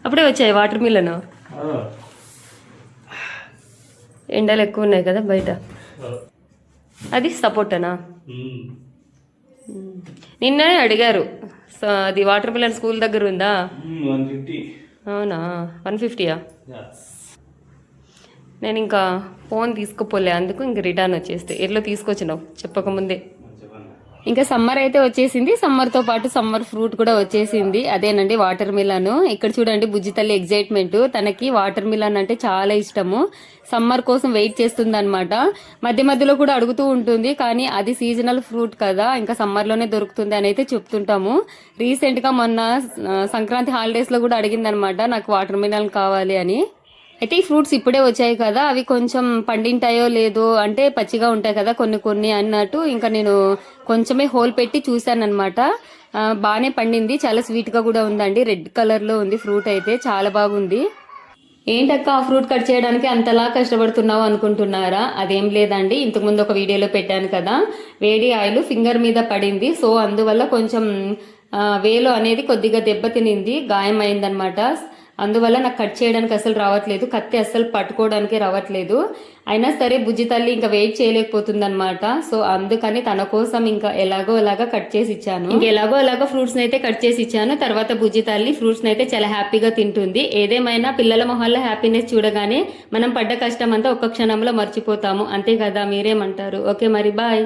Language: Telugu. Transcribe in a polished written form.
అప్పుడే వచ్చాయి వాటర్ మిలన్. ఎండలు ఎక్కువ ఉన్నాయి కదా బయట. అది సపోటానా? నిన్ననే అడిగారు. అది వాటర్ మిలన్ స్కూల్ దగ్గర ఉందా? అవునా, 150యా? నేను ఇంకా ఫోన్ తీసుకుపోలే, అందుకు ఇంక రిటర్న్ వచ్చేస్తే. ఎట్లా తీసుకొచ్చినావు చెప్పకముందే. ఇంకా సమ్మర్ అయితే వచ్చేసింది. సమ్మర్తో పాటు సమ్మర్ ఫ్రూట్ కూడా వచ్చేసింది. అదేనండి వాటర్ మిలన్. ఇక్కడ చూడండి బుజ్జి తల్లి ఎగ్జైట్మెంట్. తనకి వాటర్ మిలన్ అంటే చాలా ఇష్టము. సమ్మర్ కోసం వెయిట్ చేస్తుంది అనమాట. మధ్య మధ్యలో కూడా అడుగుతూ ఉంటుంది, కానీ అది సీజనల్ ఫ్రూట్ కదా, ఇంకా సమ్మర్లోనే దొరుకుతుంది అని అయితే చెప్తుంటాము. రీసెంట్గా మొన్న సంక్రాంతి హాలిడేస్లో కూడా అడిగింది అనమాట, నాకు వాటర్ మిలన్ కావాలి అని. అయితే ఈ ఫ్రూట్స్ ఇప్పుడే వచ్చాయి కదా, అవి కొంచెం పండింటాయో లేదో, అంటే పచ్చిగా ఉంటాయి కదా కొన్ని కొన్ని అన్నట్టు. ఇంకా నేను కొంచెమే హోల్ పెట్టి చూశాను అనమాట. బాగానే పండింది, చాలా స్వీట్గా కూడా ఉందండి. రెడ్ కలర్లో ఉంది ఫ్రూట్ అయితే, చాలా బాగుంది. ఏంటక్క ఆ ఫ్రూట్ కట్ చేయడానికి అంతలా కష్టపడుతున్నావు అనుకుంటున్నారా? అదేం లేదండి, ఇంతకుముందు ఒక వీడియోలో పెట్టాను కదా, వేడి ఆయిల్ ఫింగర్ మీద పడింది. సో అందువల్ల కొంచెం వేలు అనేది కొద్దిగా దెబ్బతినింది, గాయం అయిందనమాట. అందువల్ల నాకు కట్ చేయడానికి అసలు రావట్లేదు, కత్తి అస్సలు పట్టుకోవడానికి రావట్లేదు. అయినా సరే బుజ్జి తల్లి ఇంకా వెయిట్ చేయలేకపోతుంది అనమాట. సో అందుకని తన కోసం ఇంకా ఎలాగో అలాగా కట్ చేసి ఇచ్చాను. ఇంకా ఎలాగో అలాగో ఫ్రూట్స్ అయితే కట్ చేసి ఇచ్చాను. తర్వాత బుజ్జి తల్లి ఫ్రూట్స్ అయితే చాలా హ్యాపీగా తింటుంది. ఏదేమైనా పిల్లల మొహాల్లో హ్యాపీనెస్ చూడగానే మనం పడ్డ కష్టం అంతా ఒక్క క్షణంలో మర్చిపోతాము, అంతే కదా? మీరేమంటారు? ఓకే మరి, బాయ్.